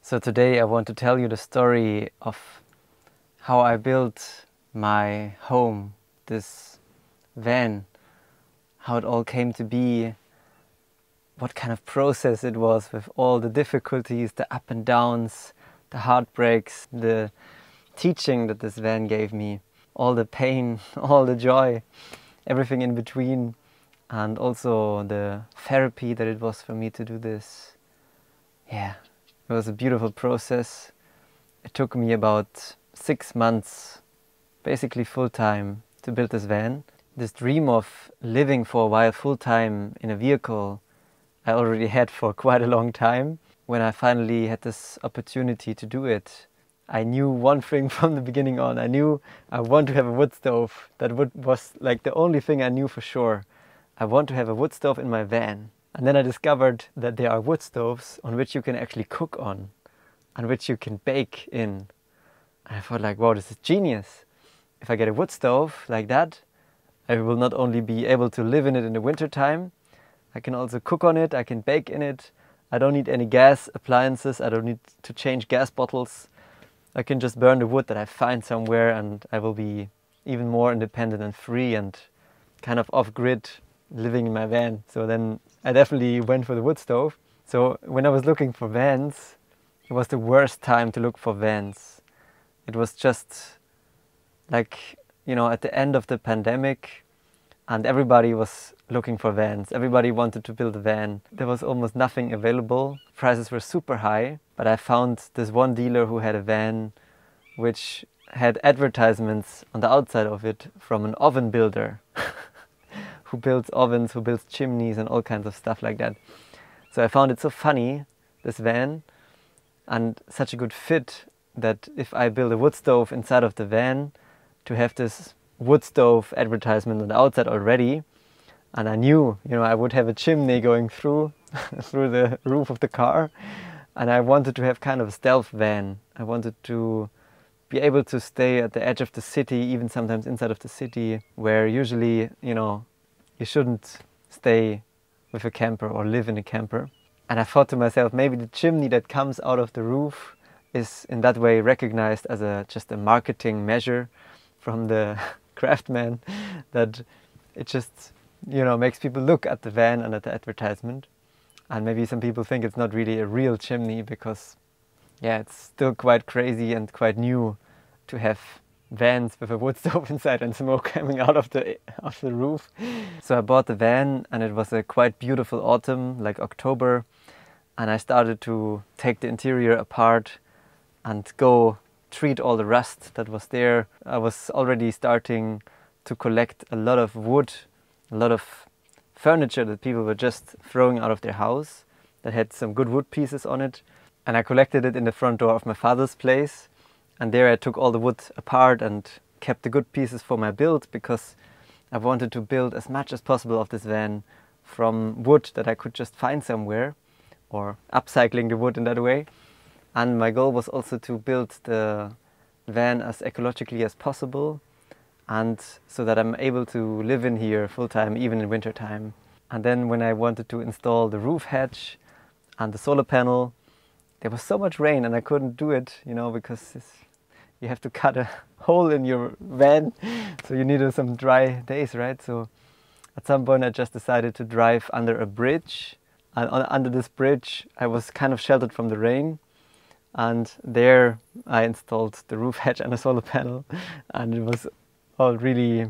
So today I want to tell you the story of how I built my home, this van, how it all came to be, what kind of process it was with all the difficulties, the up and downs, the heartbreaks, the teaching that this van gave me, all the pain, all the joy, everything in between, and also the therapy that it was for me to do this. Yeah, it was a beautiful process. It took me about 6 months, basically full-time, to build this van. This dream of living for a while full-time in a vehicle I already had for quite a long time. When I finally had this opportunity to do it, I knew one thing from the beginning on. I knew I want to have a wood stove. That was like the only thing I knew for sure. I want to have a wood stove in my van. And then I discovered that there are wood stoves on which you can actually cook on which you can bake in. And I thought like, wow, this is genius. If I get a wood stove like that, I will not only be able to live in it in the winter time, I can also cook on it, I can bake in it. I don't need any gas appliances, I don't need to change gas bottles. I can just burn the wood that I find somewhere, and I will be even more independent and free and kind of off-grid living in my van. So then I definitely went for the wood stove. So when I was looking for vans, it was the worst time to look for vans. It was just like, you know, at the end of the pandemic, and everybody was looking for vans. Everybody wanted to build a van. There was almost nothing available. Prices were super high, but I found this one dealer who had a van which had advertisements on the outside of it from an oven builder who builds ovens, who builds chimneys and all kinds of stuff like that. So I found it so funny, this van, and such a good fit that if I build a wood stove inside of the van, to have this wood stove advertisement on the outside already, and I knew, you know, I would have a chimney going through through the roof of the car, and I wanted to have kind of a stealth van. I wanted to be able to stay at the edge of the city, even sometimes inside of the city, where usually, you know, you shouldn't stay with a camper or live in a camper. And I thought to myself, maybe the chimney that comes out of the roof is in that way recognized as just a marketing measure from the craftsman, that it just, you know, makes people look at the van and at the advertisement. And maybe some people think it's not really a real chimney because, yeah, it's still quite crazy and quite new to have vans with a wood stove inside and smoke coming out of the roof. So I bought the van, and it was a quite beautiful autumn, like October, and I started to take the interior apart and go treat all the rust that was there. I was already starting to collect a lot of wood, a lot of furniture that people were just throwing out of their house that had some good wood pieces on it. And I collected it in the front door of my father's place. And there I took all the wood apart and kept the good pieces for my build, because I wanted to build as much as possible of this van from wood that I could just find somewhere, or upcycling the wood in that way. And my goal was also to build the van as ecologically as possible, and so that I'm able to live in here full-time, even in winter time. And then when I wanted to install the roof hatch and the solar panel, there was so much rain and I couldn't do it, you know, because you have to cut a hole in your van, so you needed some dry days, right? So at some point I just decided to drive under a bridge, and under this bridge I was kind of sheltered from the rain. And there I installed the roof hatch and a solar panel, and it was all really,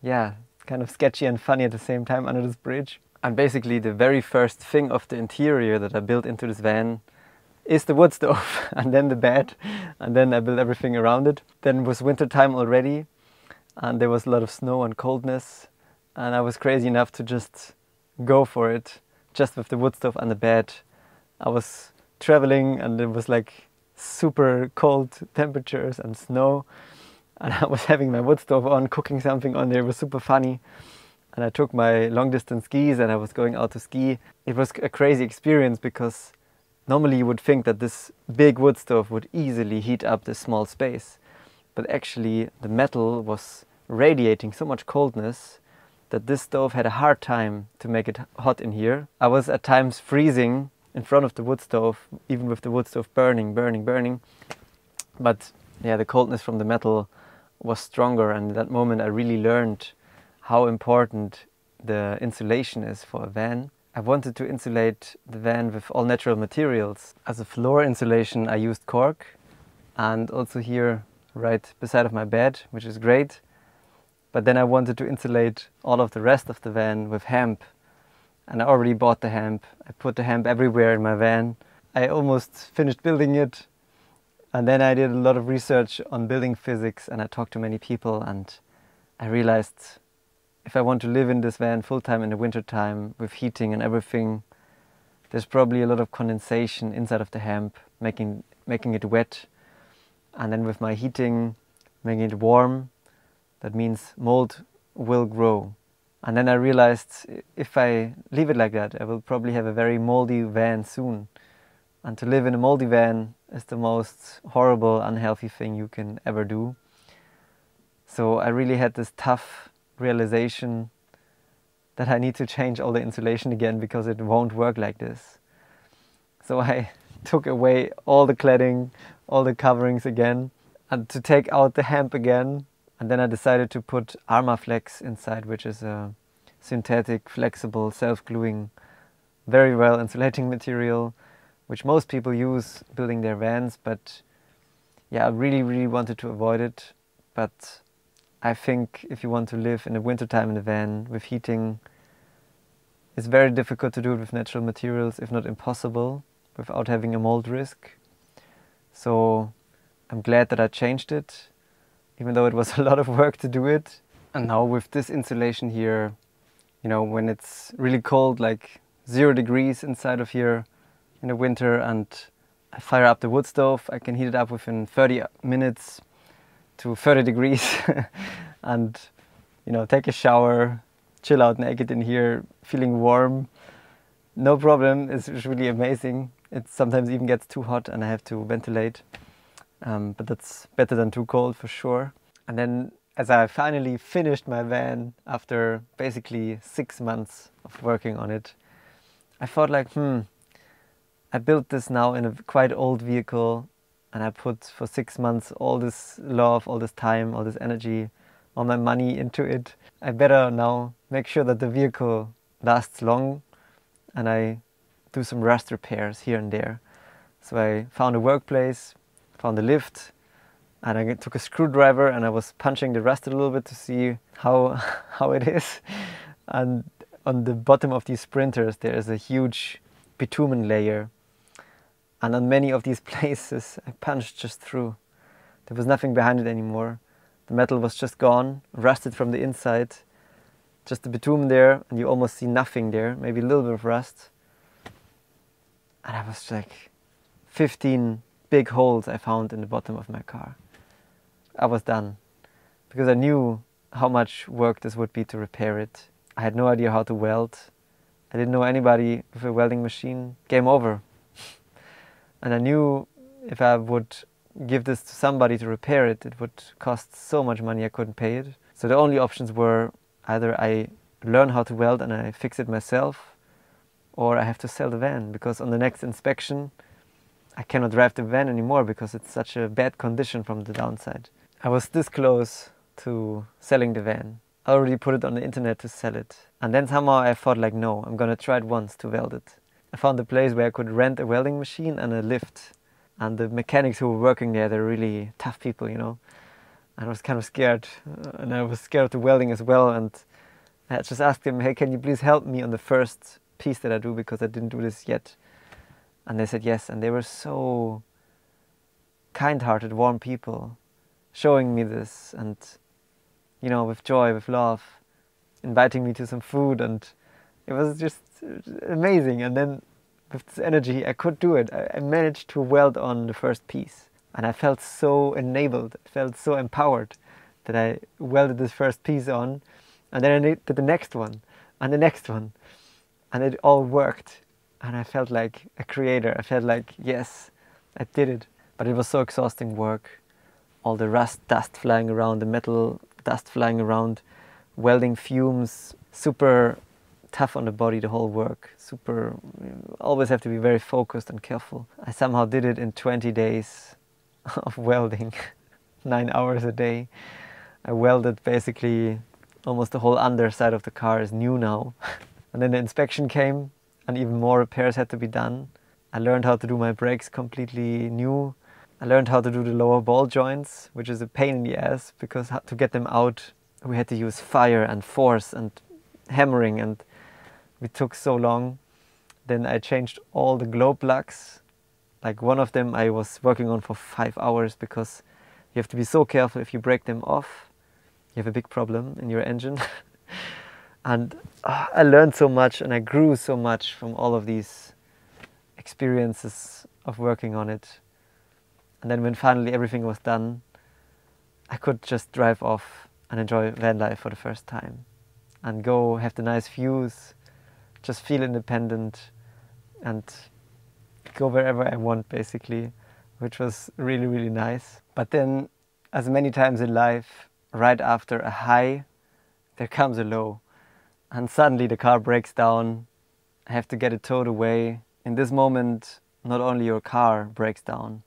yeah, kind of sketchy and funny at the same time under this bridge. And basically the very first thing of the interior that I built into this van is the wood stove, and then the bed, and then I built everything around it. Then it was winter time already, and there was a lot of snow and coldness, and I was crazy enough to just go for it, just with the wood stove and the bed. I was traveling and it was like super cold temperatures and snow, and I was having my wood stove on, cooking something on there. It was super funny. And I took my long distance skis and I was going out to ski. It was a crazy experience, because normally you would think that this big wood stove would easily heat up this small space, but actually the metal was radiating so much coldness that this stove had a hard time to make it hot in here. I was at times freezing in front of the wood stove, even with the wood stove burning. But yeah, the coldness from the metal was stronger, and at that moment I really learned how important the insulation is for a van. I wanted to insulate the van with all natural materials. As a floor insulation I used cork, and also here right beside of my bed, which is great. But then I wanted to insulate all of the rest of the van with hemp. And I already bought the hemp. I put the hemp everywhere in my van. I almost finished building it. And then I did a lot of research on building physics, and I talked to many people, and I realized if I want to live in this van full-time in the winter time with heating and everything, there's probably a lot of condensation inside of the hemp, making it wet. And then with my heating, making it warm, that means mold will grow. And then I realized if I leave it like that, I will probably have a very moldy van soon. And to live in a moldy van is the most horrible, unhealthy thing you can ever do. So I really had this tough realization that I need to change all the insulation again, because it won't work like this. So I took away all the cladding, all the coverings again, and to take out the hemp again. And then I decided to put Armaflex inside, which is a synthetic, flexible, self-gluing, very well insulating material, which most people use building their vans. But yeah, I really wanted to avoid it. But I think if you want to live in the wintertime in a van with heating, it's very difficult to do it with natural materials, if not impossible, without having a mold risk. So I'm glad that I changed it, even though it was a lot of work to do it. And now with this insulation here, you know, when it's really cold, like 0 degrees inside of here in the winter, and I fire up the wood stove, I can heat it up within 30 minutes to 30 degrees and, you know, take a shower, chill out naked in here, feeling warm. No problem, it's really amazing. It sometimes even gets too hot and I have to ventilate. But that's better than too cold for sure. And then as I finally finished my van after basically 6 months of working on it, I thought like, I built this now in a quite old vehicle, and I put for 6 months all this love, all this time, all this energy, all my money into it. I better now make sure that the vehicle lasts long, and I do some rust repairs here and there. So I found a workplace, found a lift, and I took a screwdriver and I was punching the rust a little bit to see how it is. And on the bottom of these sprinters there is a huge bitumen layer. And on many of these places I punched just through. There was nothing behind it anymore. The metal was just gone, rusted from the inside. Just the bitumen there, and you almost see nothing there, maybe a little bit of rust. And I was like, 15 big holes I found in the bottom of my car. I was done, because I knew how much work this would be to repair it. I had no idea how to weld. I didn't know anybody with a welding machine. Game over. And I knew if I would give this to somebody to repair it, it would cost so much money I couldn't pay it. So the only options were either I learn how to weld and I fix it myself, or I have to sell the van, because on the next inspection I cannot drive the van anymore because it's such a bad condition from the downside. I was this close to selling the van. I already put it on the internet to sell it. And then somehow I thought like, no, I'm gonna try it once to weld it. I found a place where I could rent a welding machine and a lift. And the mechanics who were working there, they're really tough people, you know. And I was kind of scared. And I was scared of the welding as well. And I just asked them, hey, can you please help me on the first piece that I do, because I didn't do this yet. And they said yes. And they were so kind-hearted, warm people, showing me this. And, you know, with joy, with love, inviting me to some food. And it was just amazing. And then with this energy, I could do it. I managed to weld on the first piece. And I felt so enabled, I felt so empowered that I welded this first piece on. And then I did the next one, and the next one. And it all worked. And I felt like a creator. I felt like, yes, I did it. But it was so exhausting work. All the rust dust flying around, the metal dust flying around, welding fumes, super tough on the body, the whole work. Super, always have to be very focused and careful. I somehow did it in 20 days of welding, 9 hours a day. I welded basically almost the whole underside of the car is new now. And then the inspection came and even more repairs had to be done. I learned how to do my brakes completely new. I learned how to do the lower ball joints, which is a pain in the ass because to get them out, we had to use fire and force and hammering, and it took so long. Then I changed all the glow plugs. Like one of them I was working on for 5 hours because you have to be so careful. If you break them off, you have a big problem in your engine. And I learned so much and I grew so much from all of these experiences of working on it. And then when finally everything was done, I could just drive off and enjoy van life for the first time and go have the nice views, just feel independent and go wherever I want basically, which was really, really nice. But then, as many times in life, right after a high, there comes a low. And suddenly the car breaks down, I have to get it towed away. In this moment, not only your car breaks down,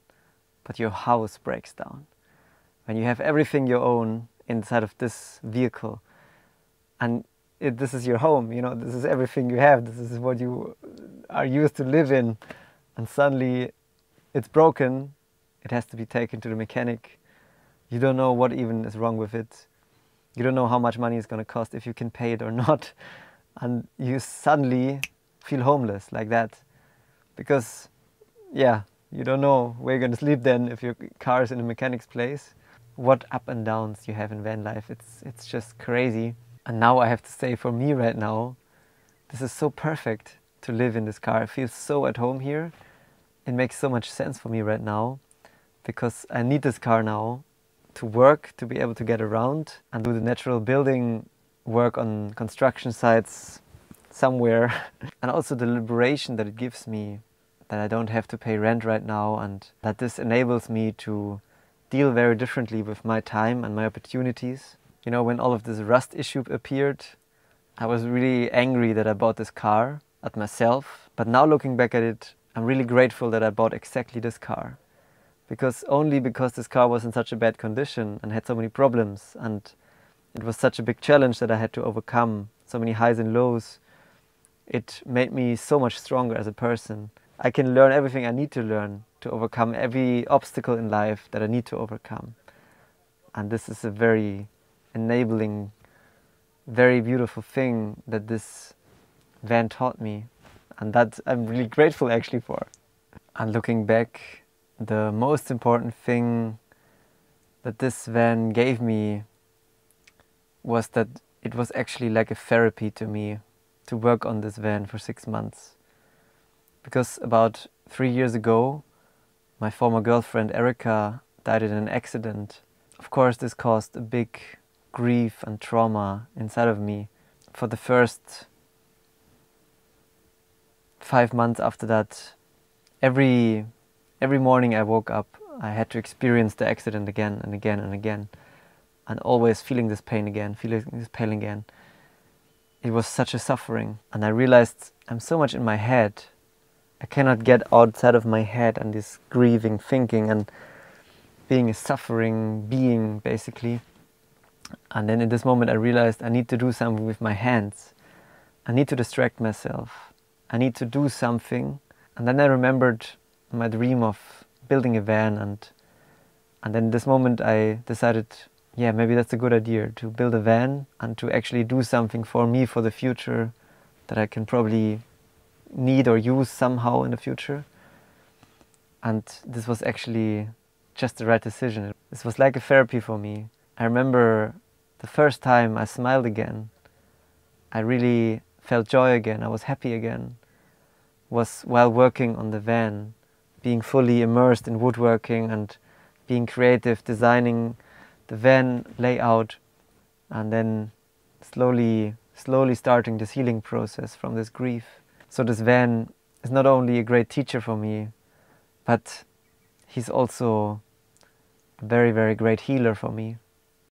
but your house breaks down. When you have everything you own inside of this vehicle, and this is your home, you know, this is everything you have, this is what you are used to live in, and suddenly it's broken, it has to be taken to the mechanic. You don't know what even is wrong with it. You don't know how much money it's going to cost, if you can pay it or not. And you suddenly feel homeless like that. Because, yeah, you don't know where you're going to sleep then if your car is in a mechanic's place. What up and downs you have in van life. It's just crazy. And now I have to say, for me right now, this is so perfect to live in this car. I feel so at home here. It makes so much sense for me right now because I need this car now to work, to be able to get around and do the natural building work on construction sites somewhere. And also the liberation that it gives me, that I don't have to pay rent right now, and that this enables me to deal very differently with my time and my opportunities. You know, when all of this rust issue appeared, I was really angry that I bought this car at myself. But now looking back at it, I'm really grateful that I bought exactly this car. Only because this car was in such a bad condition and had so many problems, and it was such a big challenge that I had to overcome, so many highs and lows, it made me so much stronger as a person. I can learn everything I need to learn to overcome every obstacle in life that I need to overcome. And this is a very enabling, very beautiful thing that this van taught me, and that I'm really grateful actually for. And looking back, the most important thing that this van gave me was that it was actually like a therapy to me to work on this van for 6 months. Because about 3 years ago, my former girlfriend Erica died in an accident. Of course, this caused a big grief and trauma inside of me. For the first 5 months after that, every morning I woke up, I had to experience the accident again and again and again, and always feeling this pain again, feeling this pain again. It was such a suffering, and I realized I'm so much in my head. I cannot get outside of my head and this grieving thinking and being a suffering being basically. And then in this moment I realized I need to do something with my hands. I need to distract myself. I need to do something. And then I remembered my dream of building a van, and then in this moment I decided, yeah, maybe that's a good idea to build a van and to actually do something for me for the future that I can probably need or use somehow in the future. And this was actually just the right decision. This was like a therapy for me. I remember the first time I smiled again. I really felt joy again. I was happy again. Was while working on the van, being fully immersed in woodworking and being creative, designing the van layout, and then slowly starting this healing process from this grief. So this van is not only a great teacher for me, but he's also a very, very great healer for me.